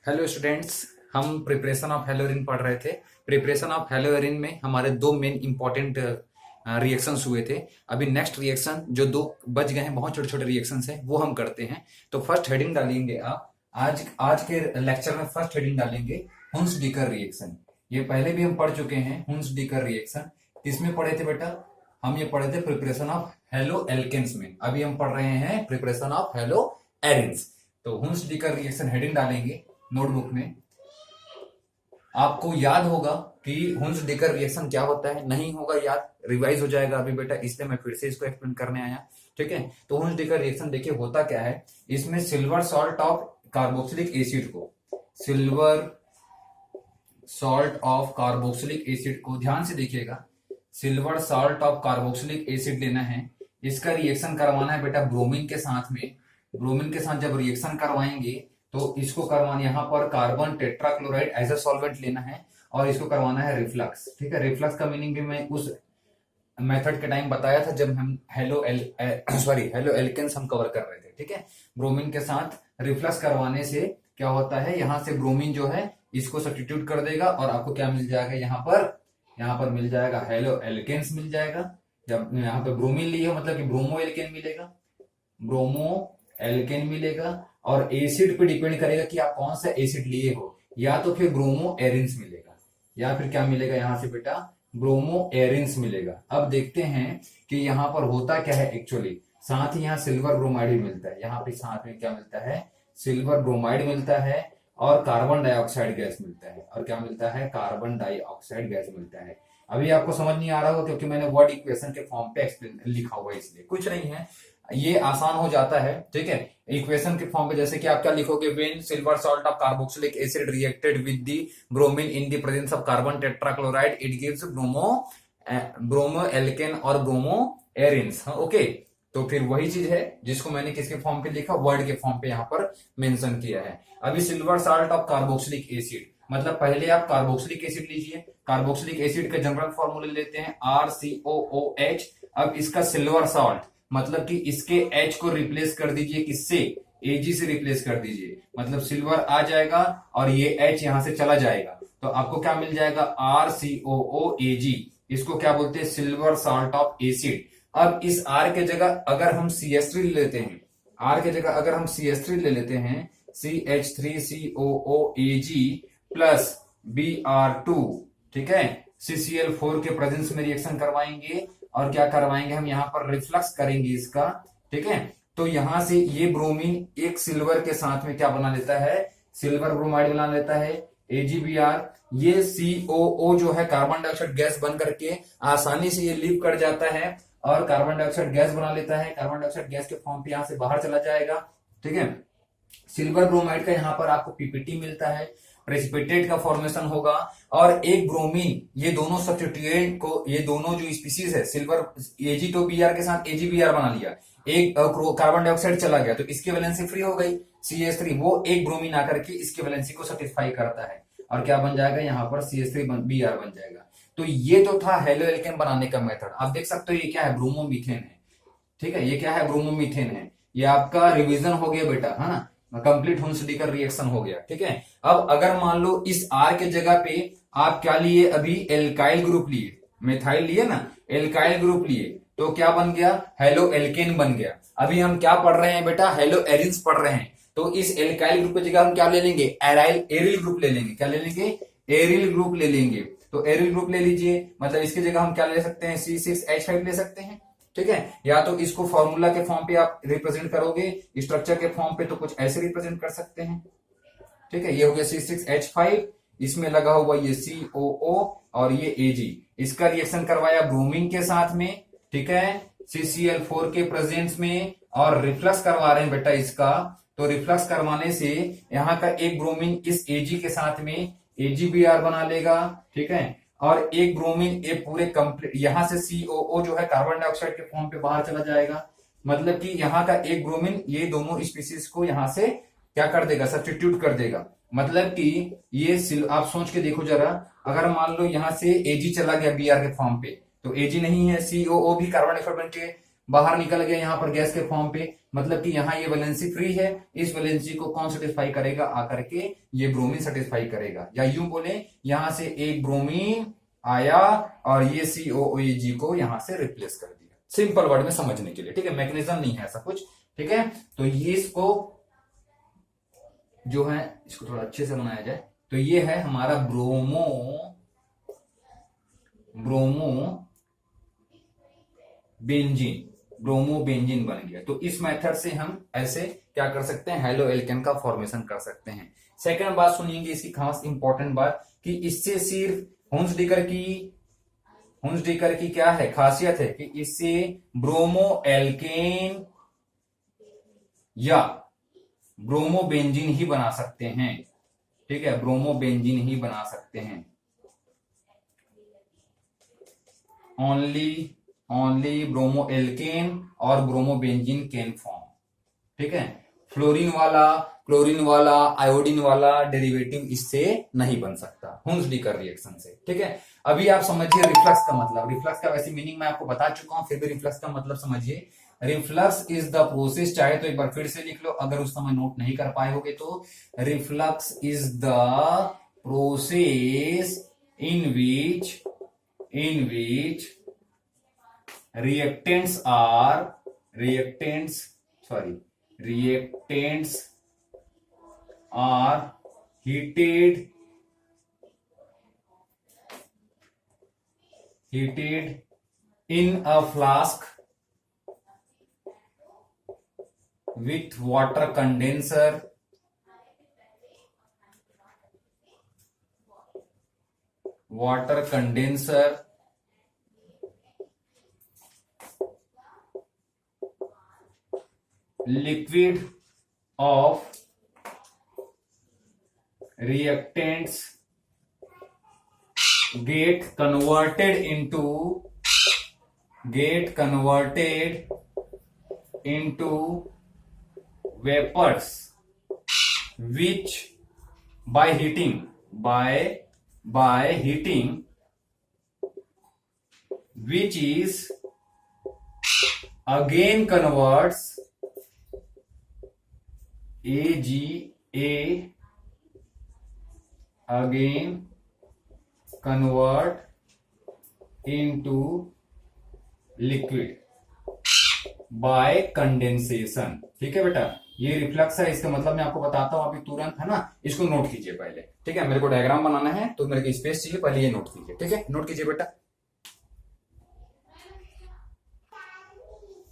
Hello students. हम preparation of हेलोरिन पढ़ रहे थे। प्रिपरेशन ऑफ हेलोरिन में हमारे दो मेन इंपॉर्टेंट रिएक्शंस हुए थे। अभी नेक्स्ट रिएक्शन जो दो बच गए हैं, बहुत छोटे छोटे रिएक्शंस हैं, वो हम करते हैं। तो फर्स्ट हेडिंग डालेंगे आप। आज आज के लेक्चर में फर्स्ट हेडिंग डालेंगे हुंस डीकर रिएक्शन। ये पहले भी हम पढ़ चुके हैं हुंस डीकर रिएक्शन। किसमें पढ़े थे बेटा? हम ये पढ़े थे प्रिपरेशन ऑफ हेलो एल्केन्स में। अभी हम पढ़ रहे हैं प्रिपरेशन ऑफ हेलो एरिन्स। तो हुंस डीकर रिएक्शन हेडिंग डालेंगे नोटबुक में। आपको याद होगा कि हुंस डीकर रिएक्शन क्या होता है, नहीं होगा याद, रिवाइज हो जाएगा अभी बेटा, इसलिए मैं फिर से इसको एक्सप्लेन करने आया। ठीक है, तो हुंस डीकर रिएक्शन देखिए होता क्या है। इसमें silver salt of carboxylic acid को, silver salt of carboxylic acid को ध्यान से देखिएगा, silver salt of carboxylic acid लेना है। इसका रिएक्शन करवाना है बेटा ब्रोमीन के साथ में। ब्रोमीन के साथ जब रिएक्शन करवाएंगे तो इसको करवाना, यहाँ पर carbon tetrachloride as a solvent लेना है और इसको करवाना है रिफ्लक्स। ठीक है, रिफ्लक्स का मीनिंग भी मैं उस मेथड के टाइम बताया था जब हम हेलो एल्केन्स हम कवर कर रहे थे। ठीक है, ब्रोमीन के साथ रिफ्लक्स करवाने से क्या होता है, यहाँ से ब्रोमीन जो है इसको सब्स्टिट्यूट कर देगा और आपको क्या मिल जाएगा, यहाँ पर मिल जाएगा हेलो एल्केन्स मिल जाएगा। जब यहाँ पे ब्रोमीन लिए हो मतलब कि ब्रोमो एल्केन मिलेगा, ब्रोमो एल्केन मिलेगा। और एसिड पे डिपेंड करेगा कि आप कौन सा एसिड लिए हो, या तो फिर ब्रोमो एरिन्स मिलेगा या फिर क्या मिलेगा यहाँ से बेटा, ब्रोमो एरिन्स मिलेगा। अब देखते हैं कि यहाँ पर होता क्या है एक्चुअली। साथ ही यहाँ सिल्वर ब्रोमाइड भी मिलता है, यहाँ पे साथ में क्या मिलता है, सिल्वर ब्रोमाइड मिलता है और कार्बन डाइऑक्साइड गैस मिलता है। और क्या मिलता है, कार्बन डाइऑक्साइड गैस मिलता है। अभी आपको समझ नहीं आ रहा होगा क्योंकि मैंने वर्ड इक्वेशन के फॉर्म पे लिखा हुआ है, इसलिए कुछ नहीं है, ये आसान हो जाता है। ठीक है, इक्वेशन के फॉर्म पे जैसे कि आप क्या लिखोगे, when silver salt of carboxylic acid reacted with the bromine in the presence of carbon tetrachloride it gives bromo alkane और ब्रोमो एरिन्स। ओके, तो फिर वही चीज है जिसको मैंने किसके फॉर्म पे लिखा, वर्ड के फॉर्म पे यहाँ पर मेंशन किया है। अभी silver salt of carboxylic acid मतलब पहले आप कार्बोक्सिलिक एसिड लीजिए। कार्बोक्सिलिक एसिड का जनरल फॉर्मूला लेते हैं RCOOH। अब इसका सिल्वर सॉल्ट मतलब कि इसके H को रिप्लेस कर दीजिए, किससे, Ag से रिप्लेस कर दीजिए, मतलब सिल्वर आ जाएगा और ये H यहां से चला जाएगा तो आपको क्या मिल जाएगा, RCOOAg। इसको क्या बोलते हैं, सिल्वर सॉल्ट ऑफ एसिड। अब इस R के जगह अगर हम CH3 ले लेते हैं, R के जगह अगर हम CH3 ले लेते हैं, CH3COOAg प्लस Br2, ठीक है, CCl4 के प्रेजेंस में रिएक्शन करवाएंगे और क्या करवाएंगे हम, यहाँ पर रिफ्लक्स करेंगे इसका। ठीक है, तो यहां से ये ब्रोमीन एक सिल्वर के साथ में क्या बना लेता है, सिल्वर ब्रोमाइड बना लेता है AgBr। ये COO जो है कार्बन डाइऑक्साइड गैस बन करके आसानी से ये लीव कर जाता है और कार्बन डाइऑक्साइड गैस बना लेता है। कार्बन डाइऑक्साइड गैस के फॉर्म पे यहां से बाहर चला जाएगा। ठीक है, सिल्वर ब्रोमाइड का यहाँ पर आपको पीपीटी मिलता है, प्रेसिपिटेट का फॉर्मेशन होगा और एक ब्रोमीन, ये दोनों सब्स्टिट्यूएंट को, ये दोनों जो स्पीसीज है, सिल्वर Ag तो Br के साथ AgBr बना लिया, एक कार्बन डाइऑक्साइड चला गया तो इसकी वैलेंसी फ्री हो गई CH3, वो एक ब्रोमीन आकर के इसकी वैलेंसी को सेटिस्फाई करता है और क्या बन जाएगा, यहाँ पर CH3Br बन जाएगा। तो ये तो था हेलो एल्केन बनाने का मेथड। आप देख सकते हो ये क्या है, ब्रोमोमीथेन है। ठीक है, ये क्या है, ब्रोमोमीथेन है। ये आपका रिवीजन हो गया बेटा, है ना, कंप्लीट हुंस डीकर रिएक्शन हो गया। ठीक है, अब अगर मान लो इस R के जगह पे आप क्या लिए, अभी एल्काइल ग्रुप लिए, मिथाइल लिए ना, एल्काइल ग्रुप लिए तो क्या बन गया, हेलो एल्केन बन गया। अभी हम क्या पढ़ रहे हैं बेटा, हेलो एरिन्स पढ़ रहे हैं। तो इस एल्काइल ग्रुप की जगह हम क्या ले लेंगे, एरिल ग्रुप ले लेंगे। क्या ले लेंगे, एरिल ग्रुप ले लेंगे। तो एरिल ग्रुप ले लीजिए, मतलब इसकी जगह हम क्या ले सकते हैं, C6H5 ले सकते हैं। ठीक है, या तो इसको फॉर्मूला के फॉर्म पे आप रिप्रेजेंट करोगे, स्ट्रक्चर के फॉर्म पे तो कुछ ऐसे रिप्रेजेंट कर सकते हैं। ठीक है, ये हो गया C6H5, इसमें लगा हुआ ये COO और ये Ag, इसका रिएक्शन करवाया ब्रोमीन के साथ में। ठीक है, CCl4 के प्रेजेंस में और रिफ्लक्स करवा रहे हैं बेटा इसका। तो रिफ्लक्स करवाने से यहाँ का एक ब्रोमीन इस Ag के साथ में AgBr बना लेगा। ठीक है, और एक ब्रोमीन एक पूरे कंप्लीट, यहां से COO जो है कार्बन डाइऑक्साइड के फॉर्म पे बाहर चला जाएगा। मतलब कि यहाँ का एक ब्रोमीन ये दोनों स्पीसीज को यहां से क्या कर देगा, सब्स्टिट्यूट कर देगा। मतलब कि ये आप सोच के देखो जरा, अगर मान लो यहां से Ag चला गया Br के फॉर्म पे तो Ag नहीं है, COO भी कार्बन डाइऑक्साइड बन के बाहर निकल गया यहाँ पर गैस के फॉर्म पे, मतलब कि यहाँ ये वैलेंसी फ्री है, इस वैलेंसी को कौन सेटिस्फाई करेगा, आकर के ये ब्रोमीन सेटिस्फाई करेगा। या यूं बोले यहां से एक ब्रोमीन आया और ये COOG को यहां से रिप्लेस कर दिया, सिंपल वर्ड में समझने के लिए, ठीक है, मैकेनिज्म नहीं है ऐसा कुछ, ठीक है। तो ये इसको जो है इसको थोड़ा अच्छे से बनाया जाए, तो ये है हमारा ब्रोमोबेंजीन बन गया। तो इस मेथड से हम ऐसे क्या कर सकते हैं, हेलो एल्केन का फॉर्मेशन कर सकते हैं। सेकंड बात सुनिएंगे इसकी खास इंपॉर्टेंट बात, कि इससे सिर्फ हुंसडीकर की क्या है खासियत है, कि इससे ब्रोमो एल्केन या ब्रोमोबेंजीन ही बना सकते हैं, ठीक है, ब्रोमोबेंजीन ही बना सकते हैं। ओनली ब्रोमो एल्केन और ब्रोमोबेंजीन कैन फॉर्म, ठीक है। फ्लोरीन वाला आयोडीन वाला डेरिवेटिव इससे नहीं बन सकता हुंसडीकर रिएक्शन से, ठीक है। अभी आप समझिए रिफ्लक्स का मतलब, रिफ्लक्स का वैसे मीनिंग मैं आपको बता चुका हूं, फिर भी रिफ्लक्स का मतलब समझिए। रिफ्लक्स इज द प्रोसेस, चाहे तो एक बार फिर से लिख लो अगर उस समय नोट नहीं कर पाए होगे तो, reflux is the process in which reactants are heated in a flask with water condenser liquid of reactants get converted into vapors which by heating which is again converts into liquid by condensation, ठीक है बेटा। ये reflux है, इसका मतलब मैं आपको बताता हूं अभी तुरंत, है ना। इसको नोट कीजिए पहले, ठीक है, मेरे को डायग्राम बनाना है तो मेरे को स्पेस चाहिए, पहले ये नोट कीजिए, ठीक है, नोट कीजिए बेटा।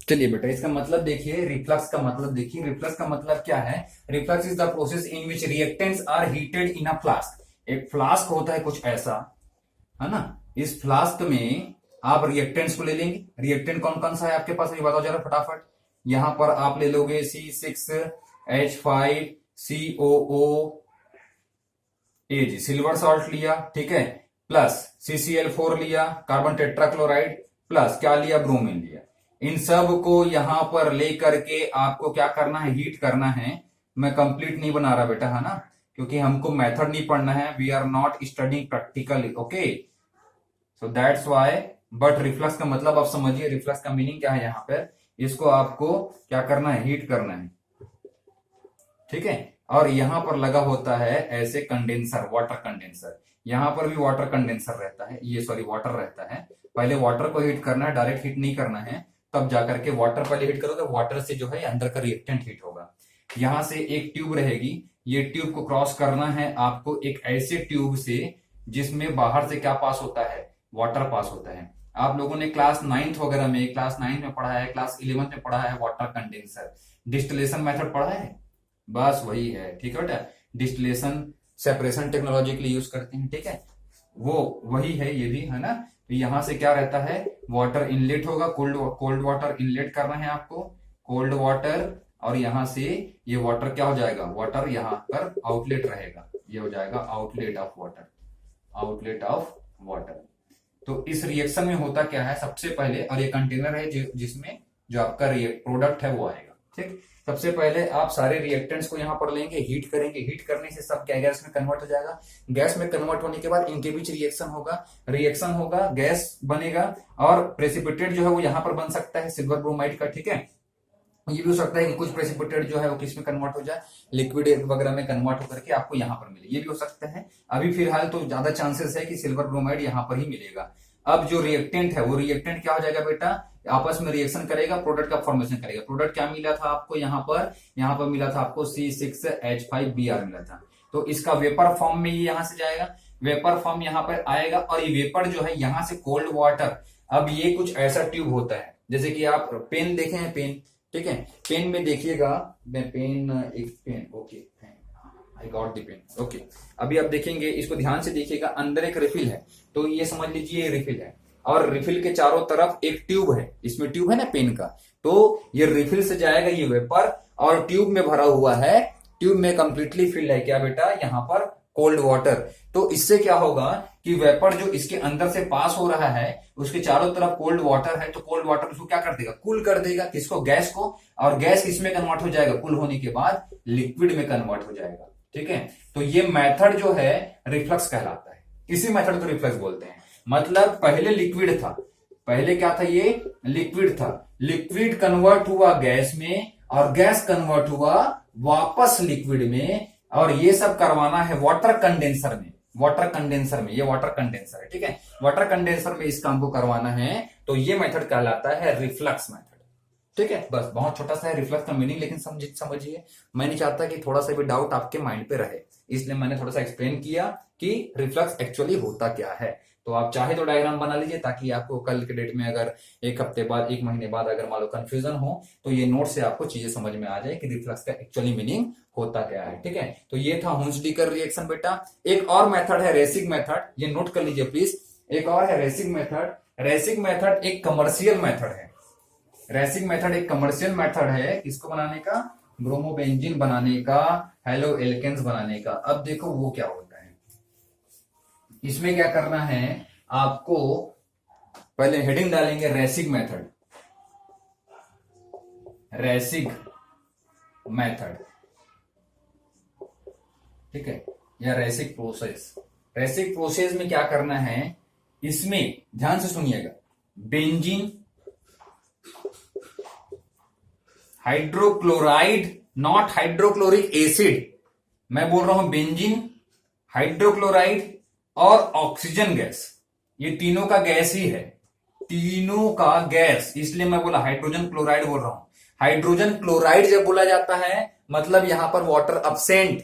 चलिए बेटा, इसका मतलब देखिए, रिफ्लक्स का मतलब देखिए, रिफ्लक्स का मतलब क्या है, reflux is the process in which reactants are heated in a flask. एक फ्लास्क होता है कुछ ऐसा, है ना, इस फ्लास्क में आप रिएक्टेंट्स को ले लेंगे। रिएक्टेंट कौन कौन सा है आपके पास, ये बताओ जरा फटाफट। यहां पर आप ले लोगे C6H5COOAG, सिल्वर सॉल्ट लिया, ठीक है, प्लस CCl4 लिया, कार्बन टेट्राक्लोराइड, प्लस क्या लिया, ब्रोमीन लिया। इन सब को यहां पर लेकर के आपको क्या करना है, हीट करना है। मैं कंप्लीट नहीं बना रहा बेटा, है ना, क्योंकि हमको मेथड नहीं पढ़ना है, we are not studying practically, okay, so that's why. But reflux का मतलब आप समझिए, रिफ्लक्स का मीनिंग क्या है, यहाँ पर इसको आपको क्या करना है, हीट करना है, ठीक है। और यहां पर लगा होता है ऐसे कंडेंसर, वाटर कंडेंसर, यहां पर भी वाटर कंडेंसर रहता है, ये सॉरी वाटर रहता है। पहले वाटर को हीट करना है, डायरेक्ट हीट नहीं करना है, तब जाकर के वाटर पहले हीट करोगे, वाटर से जो है अंदर का रिएक्टेंट हीट होगा। यहां से एक ट्यूब रहेगी, ये ट्यूब को क्रॉस करना है आपको एक ऐसे ट्यूब से जिसमें बाहर से क्या पास होता है, वाटर पास होता है। आप लोगों ने क्लास 9th वगैरह में, क्लास 9 में पढ़ा है, क्लास 11th में पढ़ा है वाटर कंडेंसर, डिस्टिलेशन मेथड पढ़ा है, बस वही है, ठीक है बेटा। डिस्टिलेशन सेपरेशन टेक्नोलॉजी के लिए यूज करते हैं, ठीक है, वो वही है ये भी, है ना। तो यहां से क्या रहता है, वाटर इनलेट होगा, कोल्ड वाटर इनलेट करना है आपको, कोल्ड वाटर, और यहां से ये वाटर क्या हो जाएगा, वाटर यहां पर आउटलेट रहेगा, ये हो जाएगा आउटलेट ऑफ वाटर। तो इस रिएक्शन में होता क्या है सबसे पहले, और ये कंटेनर है जिसमें जो आपका प्रोडक्ट है वो आएगा, ठीक। सबसे पहले आप सारे रिएक्टेंट्स को यहाँ पर लेंगे, हीट करेंगे, हीट करने से सब क्या गैस में कन्वर्ट हो जाएगा। गैस में कन्वर्ट होने के बाद इनके बीच रिएक्शन होगा, गैस बनेगा और प्रेसिपिटेट जो है वो यहाँ पर बन सकता है सिल्वर ब्रोमाइड का, ठीक है। ये भी हो सकता है कि कुछ प्रेसिपिटेट जो है वो किस में कन्वर्ट हो जाए, लिक्विड वगैरह में कन्वर्ट होकर के आपको यहाँ पर मिले, ये भी हो सकता है। अभी फिलहाल तो ज्यादा चांसेस है कि सिल्वर ब्रोमाइड यहाँ पर ही मिलेगा। अब जो रिएक्टेंट है वो रिएक्टेंट क्या हो जाएगा बेटा, आपस में रिएक्शन करेगा, प्रोडक्ट का फॉर्मेशन करेगा। प्रोडक्ट क्या मिला था आपको यहाँ पर मिला था आपको C6H5Br मिला था। तो इसका वेपर फॉर्म में ये यहाँ से जाएगा, वेपर फॉर्म यहाँ पर आएगा और ये वेपर जो है यहाँ से कोल्ड वाटर, अब ये कुछ ऐसा ट्यूब होता है जैसे कि आप पेन देखे हैं, पेन, ठीक है, पेन में देखिएगा, मैं pen okay, I got the pen, okay. अभी आप देखेंगे, इसको ध्यान से देखिएगा, अंदर एक रिफिल है, तो ये समझ लीजिए ये रिफिल है और रिफिल के चारों तरफ एक ट्यूब है, इसमें ट्यूब है ना पेन का, तो ये रिफिल से जाएगा ये वेपर और ट्यूब में भरा हुआ है, ट्यूब में कंप्लीटली फिल्ड है क्या बेटा, यहाँ पर कोल्ड वाटर। तो इससे क्या होगा कि वेपर जो इसके अंदर से पास हो रहा है उसके चारों तरफ कोल्ड वाटर है, तो कोल्ड वाटर उसको क्या कर देगा, कूल कर देगा, किसको, गैस को, और गैस किसमें कन्वर्ट हो जाएगा, कूल होने के बाद लिक्विड में कन्वर्ट हो जाएगा, ठीक है। तो ये मेथड जो है रिफ्लक्स कहलाता है, इसी मेथड को रिफ्लक्स बोलते हैं। मतलब पहले लिक्विड था, पहले क्या था, ये लिक्विड था, लिक्विड कन्वर्ट हुआ गैस में और गैस कन्वर्ट हुआ वापस लिक्विड में, और ये सब करवाना है वाटर कंडेंसर में, वाटर कंडेंसर में, ये वाटर कंडेंसर है, ठीक है, वाटर कंडेंसर में इस काम को करवाना है, तो ये मेथड कहलाता है रिफ्लक्स मेथड, ठीक है। बस बहुत छोटा सा है रिफ्लक्स का मीनिंग, लेकिन समझिए, मैं नहीं चाहता कि थोड़ा सा भी डाउट आपके माइंड पे रहे, इसलिए मैंने थोड़ा सा एक्सप्लेन किया कि रिफ्लक्स एक्चुअली होता क्या है। तो आप चाहे तो डायग्राम बना लीजिए ताकि आपको कल के डेट में अगर एक हफ्ते बाद, एक महीने बाद अगर मान लो कंफ्यूजन हो तो ये नोट से आपको चीजें समझ में आ जाए कि रिफ्लक्स का एक्चुअली मीनिंग होता क्या है, ठीक है। तो ये था हुंसडीकर रिएक्शन बेटा। एक और मेथड है रेसिक मेथड, ये नोट कर लीजिए प्लीज, एक और है रेसिक मेथड। रेसिक मेथड एक कमर्शियल मेथड है, रेसिक मेथड एक कमर्शियल मेथड है, किसको बनाने का, ब्रोमोबेंजीन बनाने का, हेलो एल्केन्स बनाने का। अब देखो वो क्या होता है, इसमें क्या करना है आपको, पहले हेडिंग डालेंगे रेसिक मेथड, रेसिक मेथड, ठीक है, या रेसिक प्रोसेस। रेसिक प्रोसेस में क्या करना है, इसमें ध्यान से सुनिएगा, benzene, hydrochloride, not hydrochloric acid, मैं बोल रहा हूं बेंजीन, हाइड्रोक्लोराइड और ऑक्सीजन गैस, ये तीनों का गैस ही है, तीनों का गैस, इसलिए मैं बोला हाइड्रोजन क्लोराइड बोल रहा हूं। हाइड्रोजन क्लोराइड जब बोला जाता है मतलब यहां पर वाटर अब्सेंट,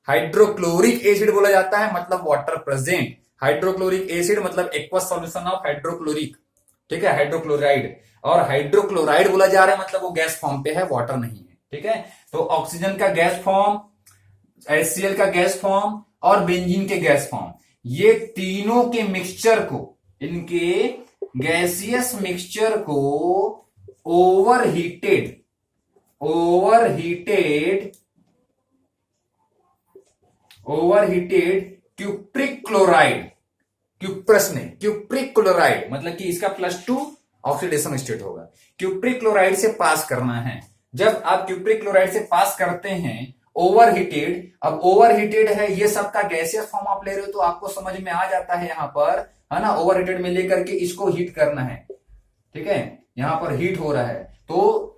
हाइड्रोक्लोरिक एसिड बोला जाता है मतलब वाटर प्रेजेंट, हाइड्रोक्लोरिक एसिड मतलब एक्वस सॉल्यूशन ऑफ हाइड्रोक्लोरिक, ठीक है, हाइड्रोक्लोराइड, और हाइड्रोक्लोराइड बोला जा रहा है मतलब वो गैस फॉर्म पे है, वाटर नहीं है, ठीक है। तो ऑक्सीजन का गैस फॉर्म, HCl का गैस फॉर्म और बेंजीन के गैस फॉर्म, ये तीनों के मिक्सचर को, इनके गैसियस मिक्सचर को overheated cupric chloride, cupric chloride मतलब कि इसका +2 ऑक्सीडेशन स्टेट होगा, क्यूप्रिक क्लोराइड से पास करना है। जब आप क्यूप्रिक क्लोराइड से पास करते हैं ओवरहीटेड, अब ओवरहीटेड है, ये सबका गैसियस फॉर्म आप ले रहे हो तो आपको समझ में आ जाता है यहां पर, है ना, ओवरहीटेड में लेकर के इसको हीट करना है, ठीक है, यहां पर हीट हो रहा है, तो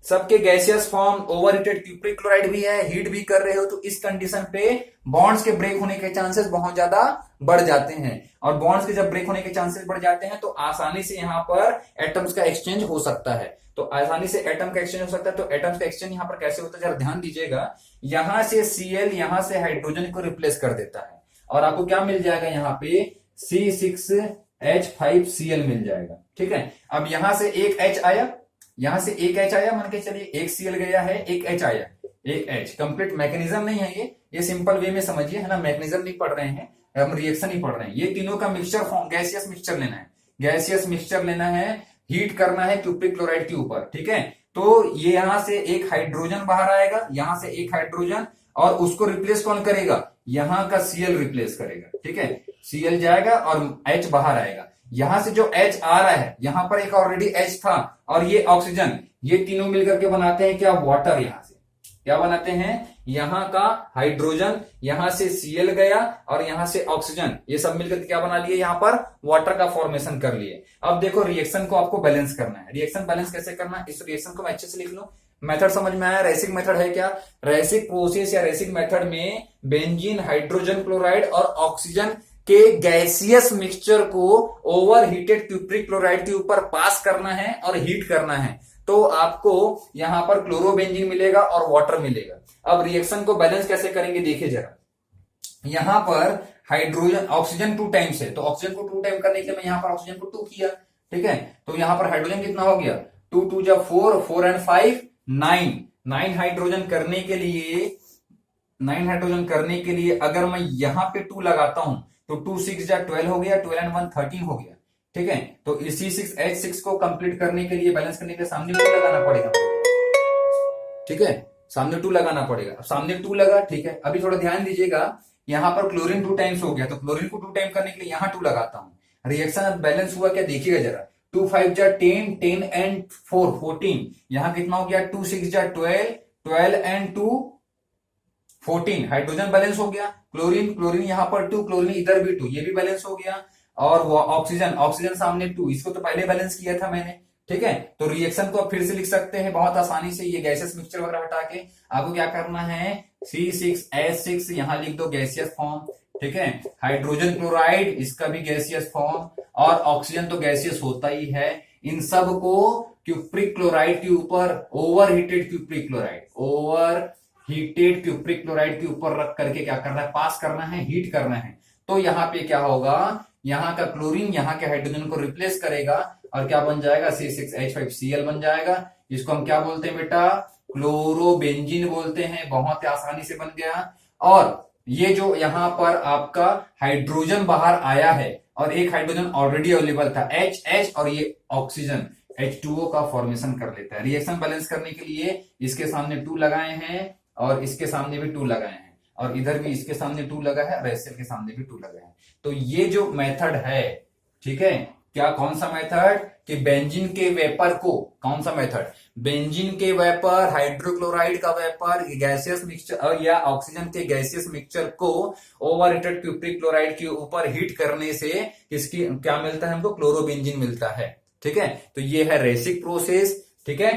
सबके gaseous form, overheated cupric chloride भी है, हीट भी कर रहे हो, तो इस कंडीशन पे बॉन्ड्स के ब्रेक होने के चांसेस बहुत ज्यादा बढ़ जाते हैं, और बॉन्ड्स के जब ब्रेक होने के चांसेस बढ़ जाते हैं तो आसानी से यहां पर एटम्स का एक्सचेंज हो सकता है, तो आसानी से एटम का एक्सचेंज हो सकता है। तो एटम्स का एक्सचेंज यहां पर कैसे होता है जरा ध्यान दीजिएगा, यहां से Cl यहां से हाइड्रोजन को रिप्लेस कर देता है और आपको क्या मिल जाएगा, यहाँ पे C6H5Cl मिल जाएगा, ठीक है। अब यहां से एक H आया, यहां से एक H आया, मान के चलिए एक Cl गया है, एक H आया, एक H, कंप्लीट मैकेनिज्म नहीं है ये सिंपल वे में समझिए, है ना, मैकेनिज्म नहीं पढ़ रहे हैं हम, रिएक्शन ही पढ़ रहे हैं। ये तीनों का मिक्सचर फॉर्म, गैसियस मिक्सचर लेना है, गैसियस मिक्सचर लेना है, हीट करना है क्यूप्रिक क्लोराइड के ऊपर, ठीक है। तो ये यहां से एक हाइड्रोजन बाहर आएगा, यहां से एक हाइड्रोजन, और उसको रिप्लेस कौन करेगा, यहां का Cl रिप्लेस करेगा, ठीक है, Cl जाएगा और H बाहर आएगा, यहां से जो H आ रहा है, यहां पर एक ऑलरेडी H था और ये ऑक्सीजन, ये तीनों मिलकर के बनाते हैं क्या, वाटर। यहां से क्या बनाते हैं, यहां का हाइड्रोजन, यहां से Cl गया और यहां से ऑक्सीजन, ये सब मिलकर क्या बना लिए, यहां पर वाटर का फॉर्मेशन कर लिए। अब देखो रिएक्शन को आपको बैलेंस करना है। रिएक्शन बैलेंस कैसे करना है, इस रिएक्शन को मैं अच्छे से लिख लूं। मेथड समझ में आया, रेसिक मेथड है क्या, रेसिक प्रोसेस या रेसिक मेथड में बेंजीन, हाइड्रोजन क्लोराइड और ऑक्सीजन के गैसियस मिक्सचर को ओवर हीटेड क्यूप्रिक क्लोराइड के ऊपर पास करना है और हीट करना है, तो आपको यहां पर क्लोरोबेंजीन मिलेगा और वाटर मिलेगा। अब रिएक्शन को बैलेंस कैसे करेंगे देखिए जरा, यहां पर हाइड्रोजन, ऑक्सीजन 2 टाइम्स है, तो ऑक्सीजन को 2 टाइम करने के लिए मैं यहां पर ऑक्सीजन को 2 किया, ठीक है। तो यहां पर हाइड्रोजन कितना हो गया, 2 2 जा 4, 4 एंड 5 9, 9 हाइड्रोजन करने के लिए, 9 हाइड्रोजन करने के लिए अगर मैं यहां पे 2 लगाता हूं तो 2 6 जा 12 हो गया, 12 एंड 1 13 हो गया, ठीक है। तो इसी H6 को कंप्लीट करने के लिए, बैलेंस करने के लिए सामने 2 लगाना पड़ेगा, ठीक है, सामने 2 लगाना पड़ेगा। अब सामने 2 लगा, ठीक है। अभी थोड़ा ध्यान दीजिएगा, यहां पर क्लोरीन 2 टाइम्स हो गया, तो क्लोरीन को 2 टाइम करने के लिए यहां 2 लगाता हूं। रिएक्शन अब बैलेंस हुआ क्या देखिएगा जरा, 2 5 जा 10, 10 एंड 4 14, यहां कितना हो गया, 2 6 जा 12, 12 एंड 2 14, हाइड्रोजन बैलेंस हो गया। क्लोरीन, क्लोरीन यहां पर 2, क्लोरीन इधर भी 2, ये भी बैलेंस हो गया। और वो ऑक्सीजन, ऑक्सीजन सामने 2, इसको तो पहले बैलेंस किया था मैंने, ठीक है। तो रिएक्शन को आप फिर से लिख सकते हैं बहुत आसानी से, ये गैसियस मिक्सचर वगैरह हटा के आपको क्या करना है, C6H6 यहां लिख दो गैसियस फॉर्म, ठीक है। हाइड्रोजन क्लोराइड, इसका भी गैसियस फॉर्म, और ऑक्सीजन तो गैसियस होता ही है। इन सब को क्यूप्रिक क्लोराइड के ऊपर, over heated cupric chloride, over heated cupric chloride के ऊपर रख करके क्या करना है, पास करना है, हीट करना है। तो यहां पे क्या होगा, यहां का क्लोरीन यहां के हाइड्रोजन को रिप्लेस करेगा और क्या बन जाएगा, C6H5Cl बन जाएगा। इसको हम क्या बोलते हैं बेटा, क्लोरोबेंजीन बोलते हैं। बहुत ही आसानी से बन गया। और ये जो यहां पर आपका हाइड्रोजन बाहर आया है और एक हाइड्रोजन ऑलरेडी अवेलेबल था, H और ये ऑक्सीजन H2O का फॉर्मेशन कर लेता है। रिएक्शन बैलेंस करने के लिए इसके सामने 2 लगाए हैं और इसके सामने भी 2 लगाए हैं, और इधर भी इसके सामने 2 लगा है और एसएल के सामने भी 2 लगा है। तो ये जो मेथड है, ठीक है, क्या, कौन सा मेथड, कि बेंजीन के वेपर को, कौन सा मेथड, बेंजीन के वेपर, हाइड्रोक्लोराइड का वेपर, गैसियस मिक्सचर या ऑक्सीजन के गैसियस मिक्सचर को ओवर हीटेड क्यूप्रिक क्लोराइड के ऊपर हीट करने से इसकी क्या मिलता है, हमको क्लोरोबेंजीन मिलता है, ठीक है। तो ये है रेसिक प्रोसेस, ठीक है,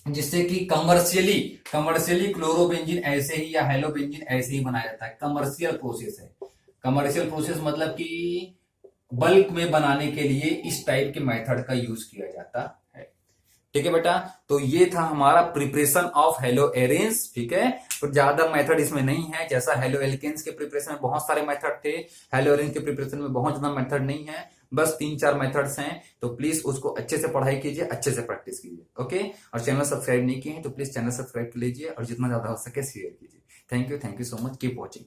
जिससे कि कमर्शियली क्लोरोबेंजीन ऐसे ही या हेलोबेंजीन ऐसे ही बनाया जाता है। कमर्शियल प्रोसेस है। कमर्शियल प्रोसेस मतलब कि बल्क में बनाने के लिए इस टाइप के मेथड का यूज किया जाता है, ठीक है बेटा। तो ये था हमारा प्रिपरेशन ऑफ हेलो एरेंस, ठीक है। तो ज्यादा मेथड इसमें नहीं है, जैसा हेलो एल्केन्स के प्रिपरेशन में बहुत सारे मेथड थे, हेलो एरेंस के प्रिपरेशन में बहुत ज्यादा मेथड नहीं है, बस 3-4 मेथड्स हैं। तो प्लीज उसको अच्छे से पढ़ाई कीजिए, अच्छे से प्रैक्टिस कीजिए, ओके। और चैनल सब्सक्राइब नहीं किए हैं तो प्लीज चैनल सब्सक्राइब कर लीजिए और जितना ज्यादा हो सके शेयर कीजिए। Thank you so much, keep watching.